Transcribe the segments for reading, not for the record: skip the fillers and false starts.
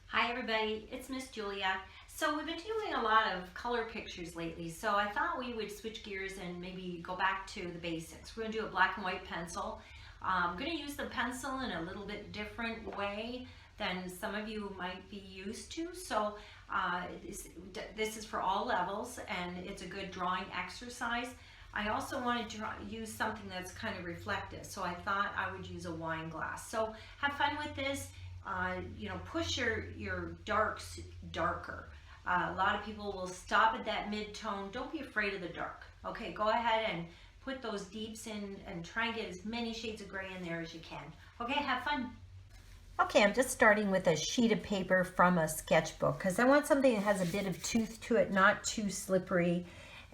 Hi everybody, it's Miss Julia. So we've been doing a lot of color pictures lately, so I thought we would switch gears and maybe go back to the basics. We're going to do a black and white pencil. I'm going to use the pencil in a little bit different way than some of you might be used to. So this is for all levels and it's a good drawing exercise. I also wanted to use something that's kind of reflective, so I thought I would use a wine glass. So have fun with this. Push your darks darker. A lot of people will stop at that mid-tone. Don't be afraid of the dark. Okay, go ahead and put those deeps in and try and get as many shades of gray in there as you can. Okay, have fun. Okay, I'm just starting with a sheet of paper from a sketchbook because I want something that has a bit of tooth to it, not too slippery.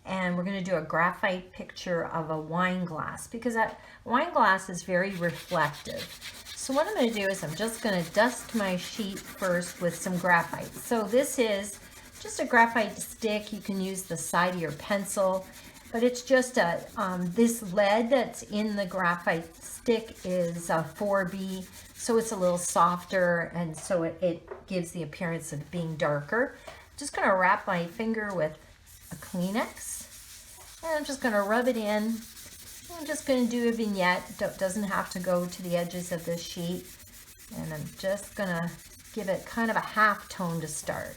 And we're going to do a graphite picture of a wine glass because that wine glass is very reflective. So what I'm going to do is I'm just going to dust my sheet first with some graphite. So this is just a graphite stick. You can use the side of your pencil, but it's just this lead that's in the graphite stick is 4B, so it's a little softer, and so it gives the appearance of being darker. Just going to wrap my finger with a Kleenex, and I'm just going to rub it in. I'm just going to do a vignette. Doesn't have to go to the edges of the sheet, and I'm just going to give it kind of a half tone to start.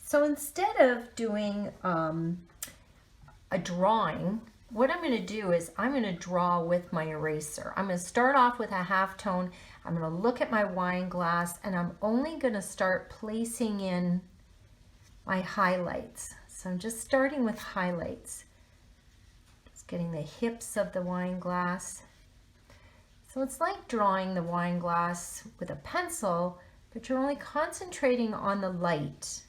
So instead of doing a drawing, what I'm going to do is I'm going to draw with my eraser. I'm going to start off with a half tone. I'm going to look at my wine glass, and I'm only going to start placing in my highlights. So I'm just starting with highlights. Just getting the hips of the wine glass. So it's like drawing the wine glass with a pencil, but you're only concentrating on the light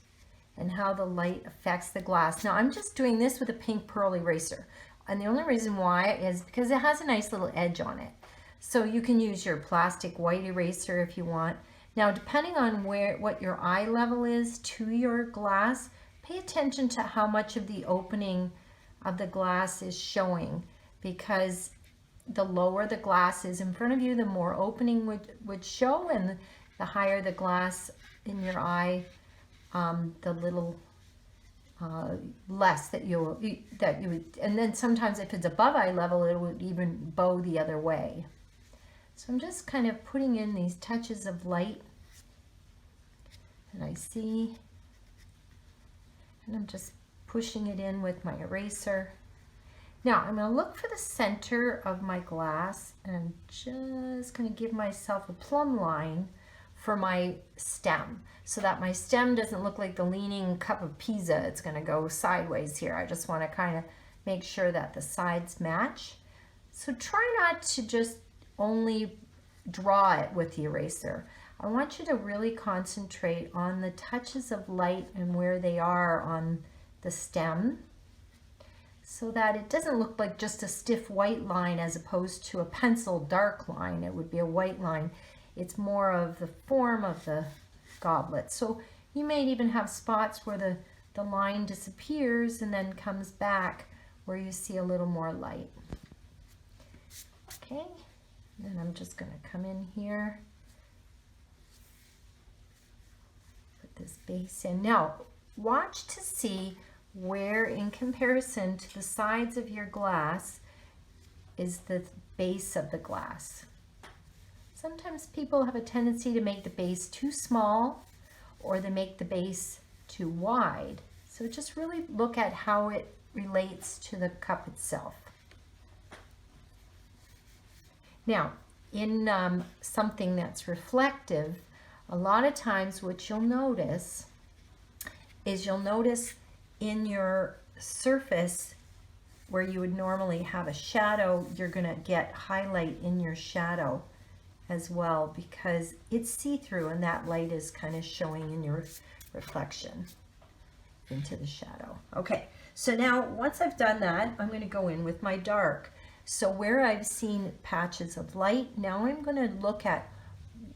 and how the light affects the glass. Now I'm just doing this with a pink pearl eraser. And the only reason why is because it has a nice little edge on it. So you can use your plastic white eraser if you want. Now, depending on what your eye level is to your glass, pay attention to how much of the opening of the glass is showing, because the lower the glass is in front of you, the more opening would show, and the higher the glass in your eye, the little less that you would, and then sometimes if it's above eye level, it would even bow the other way. So I'm just kind of putting in these touches of light, and I see, and I'm just pushing it in with my eraser. Now I'm going to look for the center of my glass, and I'm just going to give myself a plumb line for my stem so that my stem doesn't look like the leaning cup of Pisa. It's going to go sideways here. I just want to kind of make sure that the sides match. So try not to just only draw it with the eraser. I want you to really concentrate on the touches of light and where they are on the stem, so that it doesn't look like just a stiff white line as opposed to a pencil dark line. It would be a white line. It's more of the form of the goblet. So you may even have spots where the line disappears and then comes back where you see a little more light. Okay, then I'm just going to come in here, put this base in. Now watch to see where, in comparison to the sides of your glass, is the base of the glass. Sometimes people have a tendency to make the base too small, or they make the base too wide. So just really look at how it relates to the cup itself. Now, in something that's reflective, a lot of times what you'll notice is in your surface where you would normally have a shadow, you're going to get highlight in your shadow as well, because it's see-through and that light is kind of showing in your reflection into the shadow. Okay, so now once I've done that, I'm going to go in with my dark. So where I've seen patches of light, now I'm going to look at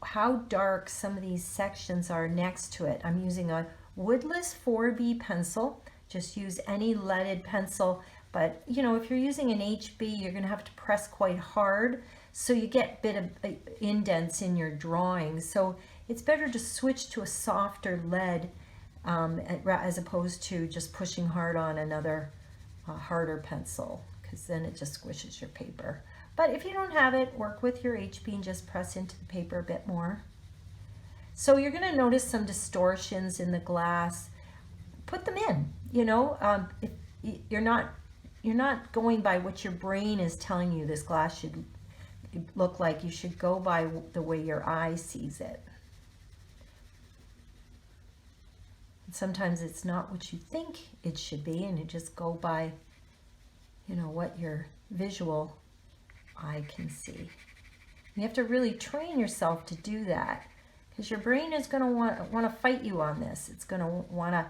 how dark some of these sections are next to it. I'm using a woodless 4B pencil. Just use any leaded pencil, but you know, if you're using an HB, you're going to have to press quite hard. so you get a bit of indents in your drawing. So it's better to switch to a softer lead as opposed to just pushing hard on another harder pencil, because then it just squishes your paper. But if you don't have it, work with your HB and just press into the paper a bit more. So you're going to notice some distortions in the glass. Put them in, you know. If you're not going by what your brain is telling you this glass should look like. You should go by the way your eye sees it. And sometimes it's not what you think it should be, and you just go by, you know, what your visual eye can see. You have to really train yourself to do that, because your brain is going to want to fight you on this. It's going to want to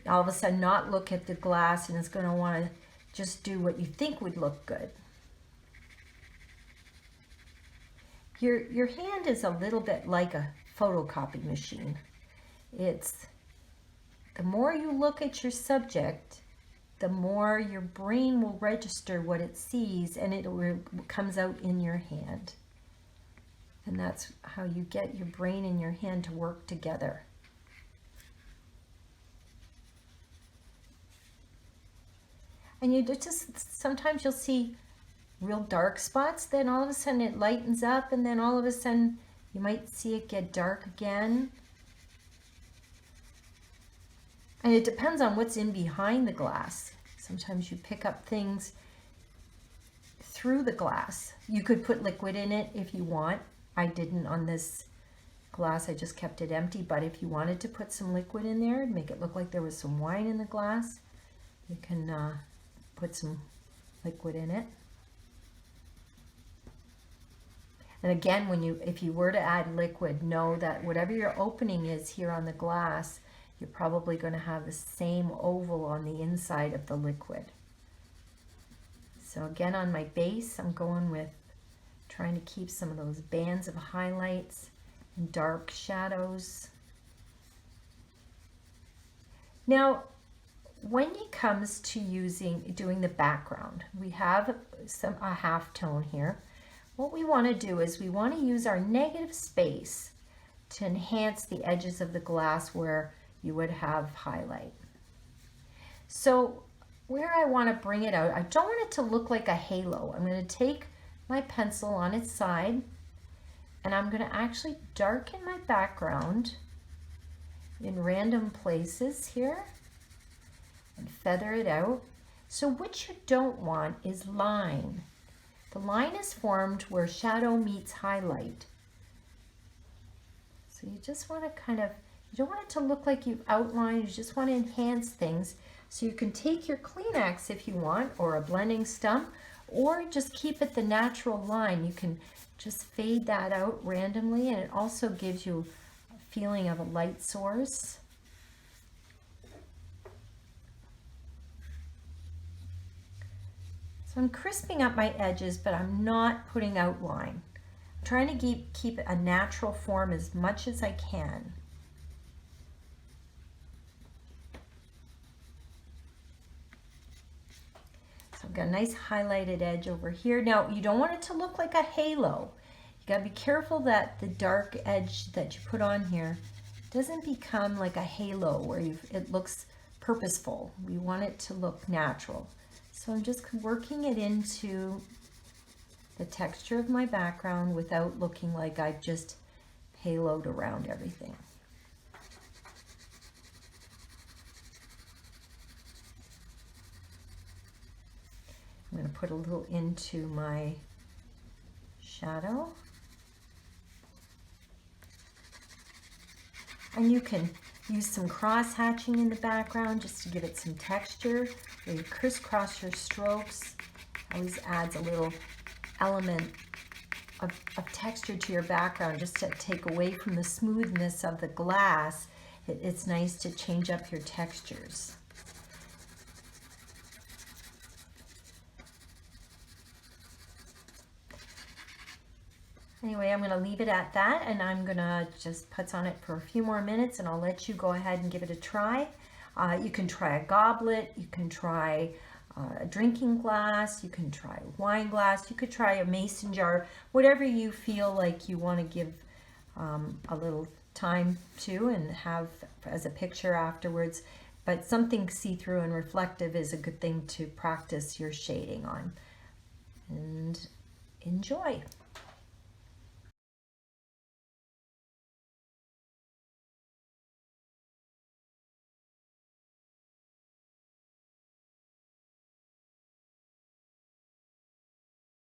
all of a sudden not look at the glass, and it's going to want to just do what you think would look good. Your hand is a little bit like a photocopy machine. It's the more you look at your subject, the more your brain will register what it sees, and it comes out in your hand. And that's how you get your brain and your hand to work together. And you just, sometimes you'll see real dark spots, then all of a sudden it lightens up, and then all of a sudden you might see it get dark again. And it depends on what's in behind the glass. Sometimes you pick up things through the glass. You could put liquid in it if you want. I didn't on this glass, I just kept it empty, but if you wanted to put some liquid in there and make it look like there was some wine in the glass, you can put some liquid in it. And again, if you were to add liquid, know that whatever your opening is here on the glass, you're probably going to have the same oval on the inside of the liquid. So again, on my base, I'm going with trying to keep some of those bands of highlights and dark shadows. Now, when it comes to doing the background, we have a half tone here. What we want to do is we want to use our negative space to enhance the edges of the glass where you would have highlight. So where I want to bring it out, I don't want it to look like a halo. I'm going to take my pencil on its side, and I'm going to actually darken my background in random places here and feather it out. So what you don't want is line. The line is formed where shadow meets highlight. So you just want to you don't want it to look like you've outlined, you just want to enhance things. So you can take your Kleenex if you want, or a blending stump, or just keep it the natural line. You can just fade that out randomly, and it also gives you a feeling of a light source. So I'm crisping up my edges, but I'm not putting outline. I'm trying to keep a natural form as much as I can. So I've got a nice highlighted edge over here. Now, you don't want it to look like a halo. You gotta be careful that the dark edge that you put on here doesn't become like a halo where it looks purposeful. We want it to look natural. So I'm just working it into the texture of my background without looking like I've just haloed around everything. I'm going to put a little into my shadow. And you can use some cross hatching in the background just to give it some texture. Where you crisscross your strokes, always adds a little element of texture to your background, just to take away from the smoothness of the glass. It's nice to change up your textures. Anyway, I'm going to leave it at that, and I'm going to just putz on it for a few more minutes, and I'll let you go ahead and give it a try. You can try a goblet, you can try a drinking glass, you can try a wine glass, you could try a mason jar, whatever you feel like you want to give a little time to and have as a picture afterwards. But something see-through and reflective is a good thing to practice your shading on. And enjoy.